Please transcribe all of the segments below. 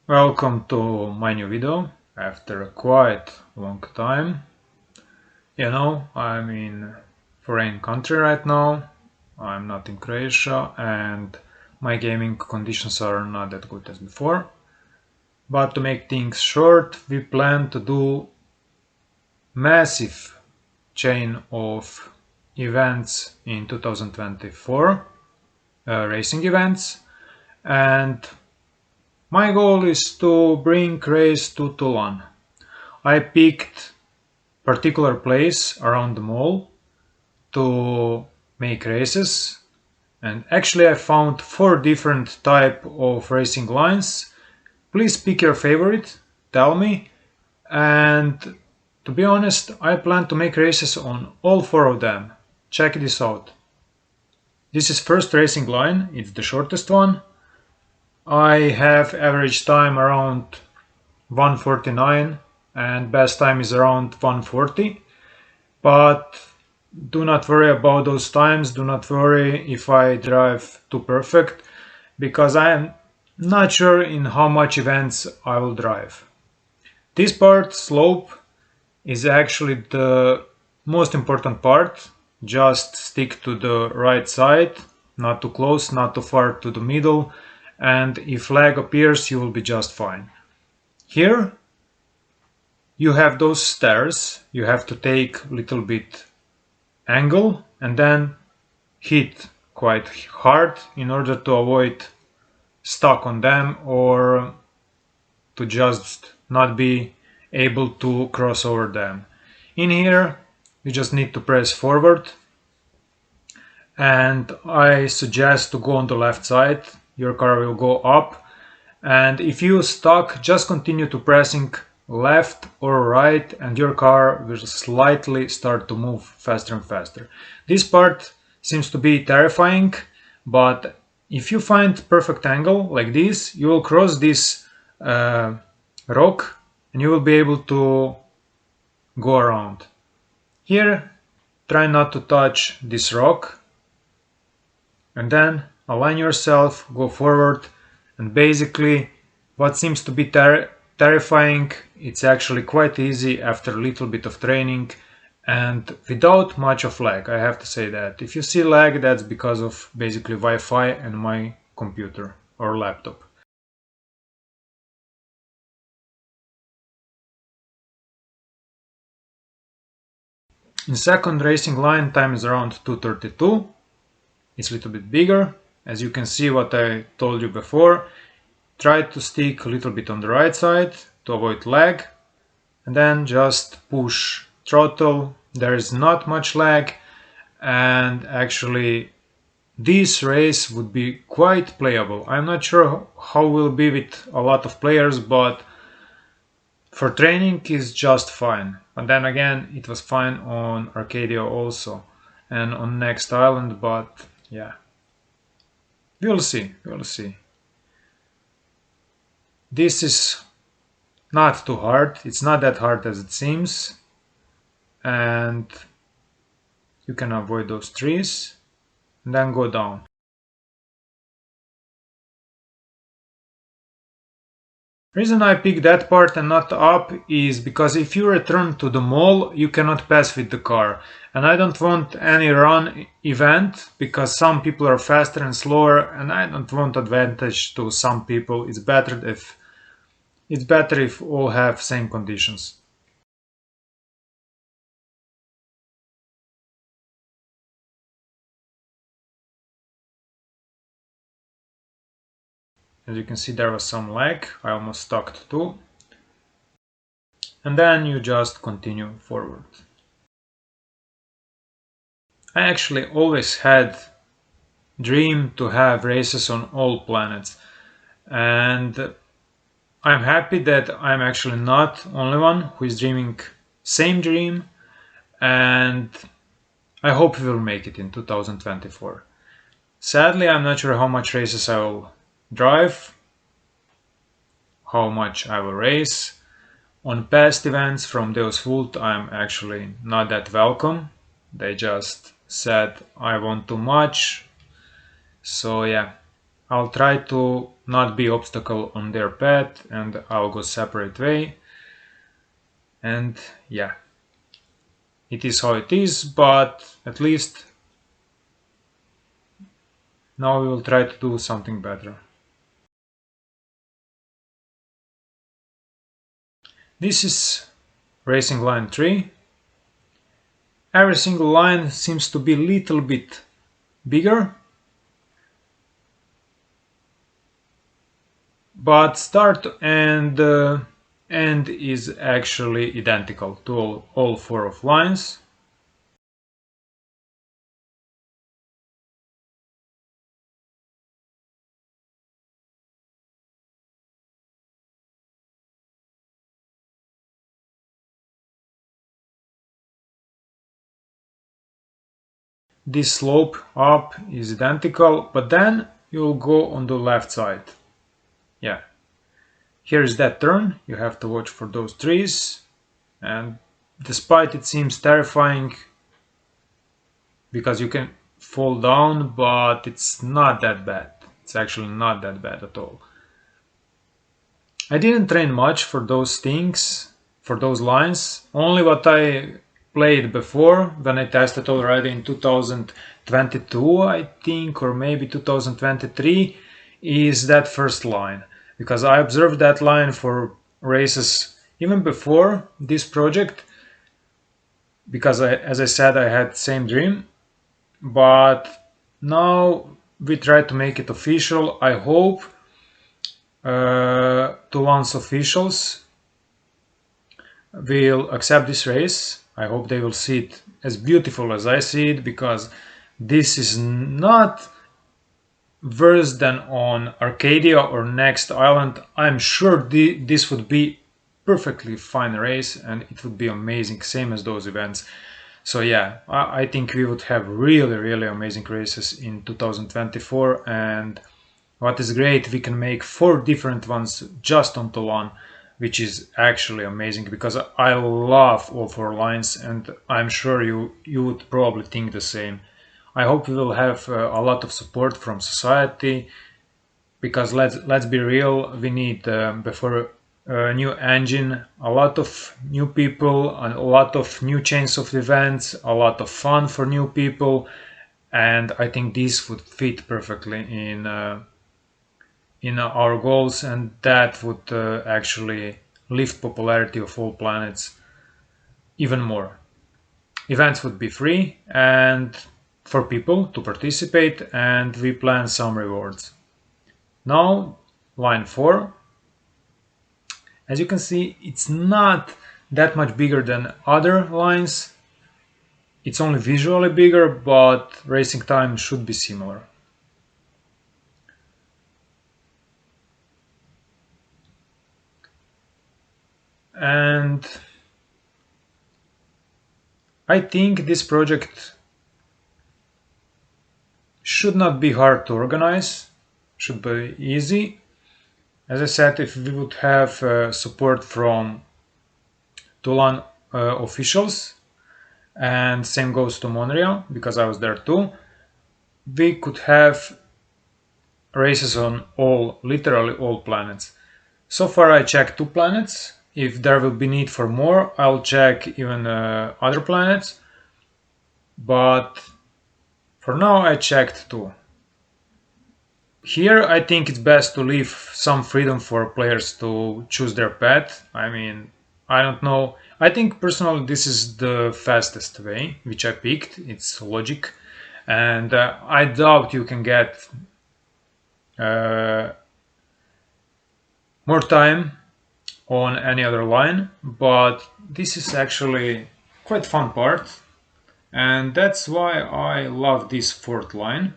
Welcome to my new video after a quite long time. I'm in foreign country right now. I'm not in Croatia and my gaming conditions are not that good as before. But to make things short, we plan to do massive chain of events in 2024, racing events, and my goal is to bring race to Toulan. I picked particular place around the mall to make races, and actually I found 4 different type of racing lines. Please pick your favorite, tell me, and to be honest, I plan to make races on all 4 of them. Check this out. This is first racing line, it's the shortest one. I have average time around 1:49 and best time is around 1:40, but do not worry about those times, do not worry if I drive too perfect, because I am not sure in how much events I will drive. This part, slope, is actually the most important part. Just stick to the right side, not too close, not too far to the middle, and if lag appears you will be just fine. Here you have those stairs, you have to take a little bit angle and then hit quite hard in order to avoid stuck on them or to just not be able to cross over them. In here you just need to press forward, and I suggest to go on the left side. Your car will go up, and if you stuck, just continue to pressing left or right and your car will slightly start to move faster and faster. This part seems to be terrifying, but if you find perfect angle like this, you will cross this rock and you will be able to go around. Here, try not to touch this rock and then align yourself, go forward, and basically what seems to be terrifying, it's actually quite easy after a little bit of training and without much of lag. I have to say that. If you see lag, that's because of basically Wi-Fi and my computer or laptop. In second racing line, time is around 2:32. It's a little bit bigger. As you can see what I told you before, try to stick a little bit on the right side to avoid lag, and then just push throttle. There is not much lag, and actually this race would be quite playable. I'm not sure how it will be with a lot of players, but for training is just fine. And then again, it was fine on Arcadia also and on next island, but yeah, we'll see. This is not too hard, it's not that hard as it seems, and you can avoid those trees and then go down. Reason I picked that part and not up is because if you return to the mall, you cannot pass with the car. And I don't want any run event because some people are faster and slower and I don't want advantage to some people. It's better if all have same conditions. As you can see, there was some lag. I almost stuck too. And then you just continue forward. I actually always had dream to have races on all planets, and I'm happy that I'm actually not only one who is dreaming same dream, and I hope we will make it in 2024. Sadly, I'm not sure how much races I will drive, how much I will race. On past events from Deus Vult, I'm actually not that welcome. They just said I want too much. So yeah, I'll try to not be obstacle on their path, and I'll go separate way. And yeah, it is how it is, but at least now we will try to do something better. This is racing line 3. Every single line seems to be a little bit bigger, but start and end is actually identical to all four of lines. This slope up is identical, but then you'll go on the left side. Yeah, here is that turn. You have to watch for those trees, and despite it seems terrifying because you can fall down, but it's not that bad. It's actually not that bad at all. I didn't train much for those things, for those lines. Only what I played before when I tested already in 2022, I think, or maybe 2023, is that first line. Because I observed that line for races even before this project, because as I said, I had same dream. But now we try to make it official. I hope Toulan's officials will accept this race. I hope they will see it as beautiful as I see it, because this is not worse than on Arcadia or Next Island. I'm sure this would be perfectly fine race and it would be amazing, same as those events. So yeah, I think we would have really amazing races in 2024, and what is great, we can make 4 different ones just on Toulan, which is actually amazing because I love all 4 lines, and I'm sure you would probably think the same. I hope we will have a lot of support from society, because let's be real, we need before a new engine, a lot of new people, and a lot of new chains of events, a lot of fun for new people, and I think this would fit perfectly in our goals, and that would actually lift popularity of all planets even more. Events would be free and for people to participate, and we plan some rewards. Now, line 4. As you can see, it's not that much bigger than other lines. It's only visually bigger, but racing time should be similar. And I think this project should not be hard to organize, should be easy. As I said, if we would have support from Toulan officials, and same goes to Montreal, because I was there too, we could have races on literally all planets. So far I checked 2 planets. If there will be need for more, I'll check even other planets. But for now I checked 2. Here I think it's best to leave some freedom for players to choose their path. I mean, I don't know. I think personally this is the fastest way, which I picked. It's logic. And I doubt you can get more time on any other line, but this is actually quite fun part, and that's why I love this 4th line.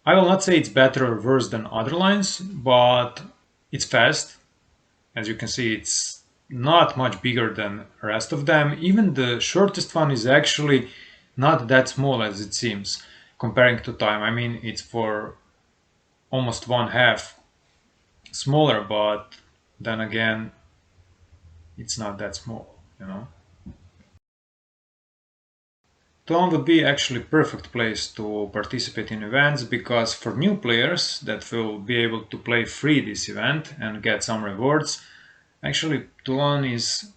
I will not say it's better or worse than other lines, but it's fast. As you can see, it's not much bigger than the rest of them. Even the shortest one is actually not that small as it seems, comparing to time. I mean, it's for almost 1/2 smaller, but then again, it's not that small, you know. Toulan would be actually perfect place to participate in events because for new players that will be able to play free this event and get some rewards, actually Toulan is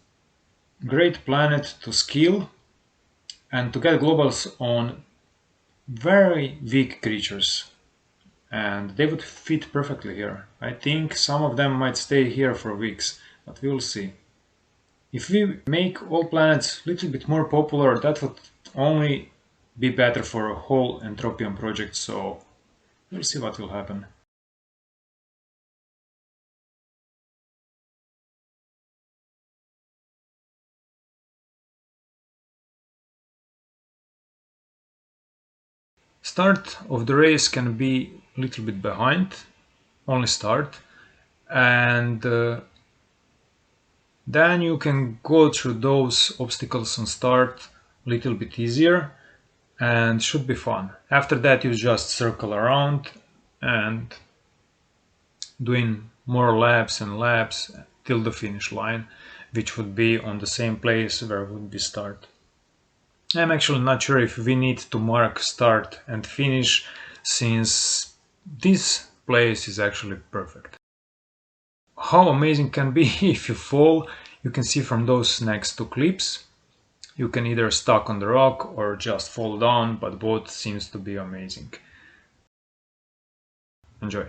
great planet to skill and to get globals on very weak creatures, and they would fit perfectly here. I think some of them might stay here for weeks, but we'll see. If we make all planets a little bit more popular, that would only be better for a whole Entropion project, so we'll see what will happen. Start of the race can be a little bit behind, only start, and then you can go through those obstacles and start a little bit easier and should be fun. After that you just circle around and doing more laps and laps till the finish line, which would be on the same place where would be start. I'm actually not sure if we need to mark start and finish, since this place is actually perfect. How amazing can be if you fall, you can see from those next two clips. You can either stuck on the rock or just fall down, but both seems to be amazing. Enjoy.